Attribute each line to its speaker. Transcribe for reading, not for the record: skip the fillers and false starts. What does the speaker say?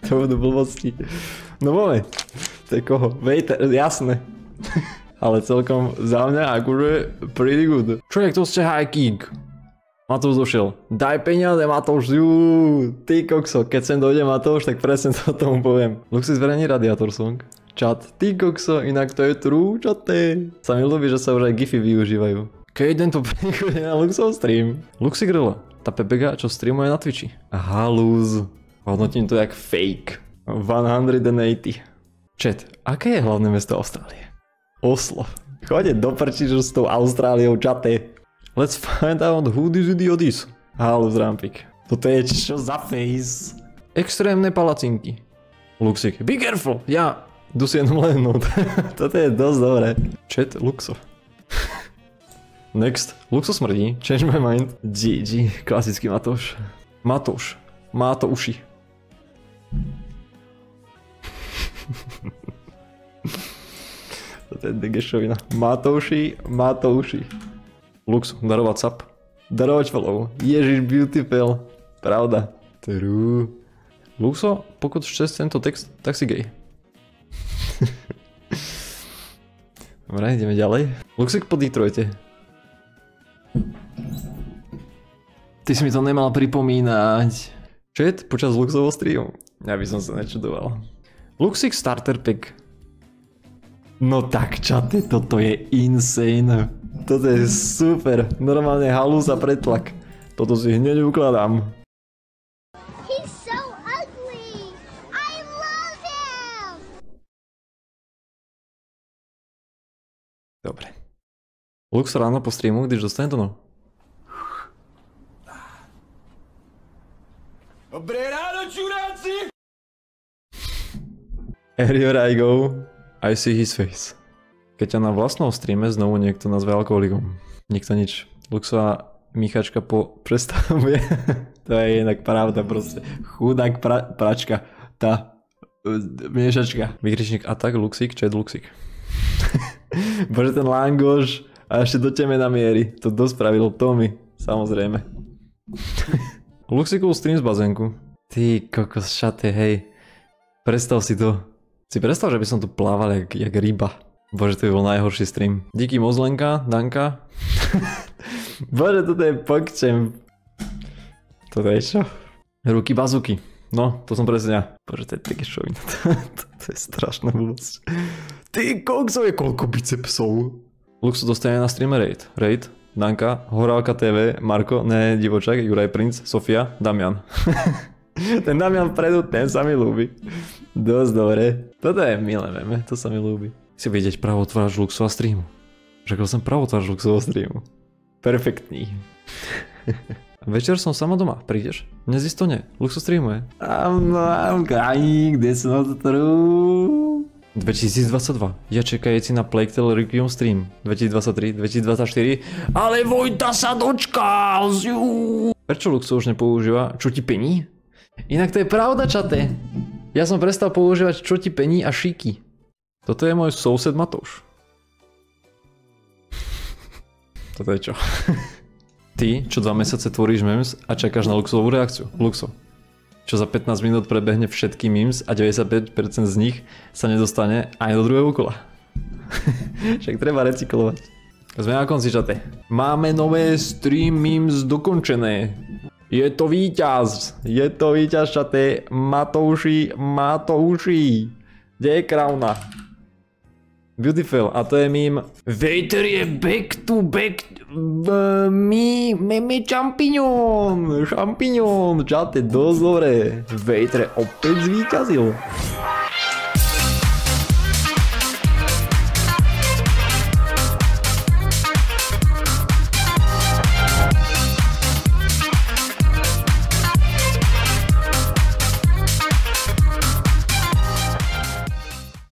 Speaker 1: To budú blbosti. No moment. To je koho? Waiter, jasné. Ale celkom za mňa akože pretty good. Človek to ste high king. Matúš došiel. Daj peniaze, Matúš. Ty kokso, keď sem dojde Matúš, tak presne to tomu poviem. Luxi zverejní radiátor song. Čat. Ty kokso, inak to je true, čate. Sa mi ľúbi, že sa už aj gify využívajú. Keď to príde na Luxov stream. Luxi Grilla. Tá pepega, čo streamuje na Twitchi. Halúz. Hodnotím to jak fake. 180. Chat. Aké je hlavné mesto Austrálie? Oslo. Chodte do prčiču s tou Austráliou, čate. Let's find out who this idiot is. Halus Rampik. Toto je čo za face? Extrémne palacinky. Luxik. Be careful! Ja jdu si jenom lehnúť. Toto je dosť dobré. Chat Luxo. Next. Luxo smrdí. Change my mind. GG. Klasický Matouš. Matouš. Má to uši. Toto je degešovina. Má to uši. Má to uši. Lux, darovať sap. Darovať follow. Ježiš, beautiful. Pravda. True. Luxo, pokud čteš tento text, tak si gay. Dobre, ideme ďalej. Luxik po Detroite. Ty si mi to nemal pripomínať. Chat počas Luxovho streamu. Ja by som sa nečudoval. Luxik starter pick. No tak čate, toto je insane. Toto je super. Normálne halúz a pretlak. Toto si hneď ukladám.
Speaker 2: He's so ugly. I love him.
Speaker 1: Dobre. Lux ráno po streamu, když dostane to no.
Speaker 3: Dobré ráno, čuráci!
Speaker 1: Here I go. I see his face. Keď ťa na vlastnom streame znovu niekto nazve alkoholikom. Nikto nič. Luxová Michačka prestavuje. To je inak pravda proste. Chudák pračka. Tá miešačka. Vykričník atak, Luxik, chat Luxik. Bože ten langoš. A ešte do temena miery. To dospravil Tommy. Samozrejme. Luxikov stream z bazénku. Ty kokos šate, hej. Predstav si to. Si predstav, že by som tu plával jak ryba. Bože, to by bol najhorší stream. Díky Mozlenka, Danka. Bože, toto je pokčem. Toto je čo? Ruky bazuky. No, to som presne ja. Bože, to je také šovina. To je strašná blbosť. Ty kokso, je koľko bicepsov. Luxo dostane na streame raid. Raid, Danka, Horálka TV, Marko, ne, Divočak, Juraj Princ, Sofia, Damian. Ten Damian vpredu, ten sa mi ľúbi. Dosť dobre. Toto je milé meme, to sa mi ľúbi. Si vidieť pravotvárač Luxova streamu. Řekl som pravotvárač Luxova streamu. Perfektný. Večer som sama doma, prídeš? Dnes isto nie, Luxo streamuje. I'm crying, that's not true. 2022. Ja čekajúci na Plague Requiem stream. 2023, 2024. Ale Vojta sa dočkal! Prečo Luxo už nepoužíva čo ti pení? Inak to je pravda, čate. Ja som prestal používať čo ti pení a šíky. Toto je môj soused Matouš. Toto je čo? Ty, čo 2 mesiace tvoríš memes a čakáš na Luxovú reakciu. Luxo. Čo za 15 minút prebehne všetky memes a 95% z nich sa nedostane ani do druhého kola. Však treba recyklovať. Sme na konci, čate. Máme nové stream memes dokončené. Je to víťaz. Je to víťaz, čate. Matouši, Matouši. Kde je krauna? Beautiful, a to je mím. Waiter je back to back. Meme šampiňón. Šampiňón, čate, dosť dobré. Waiter opäť zvíťazil.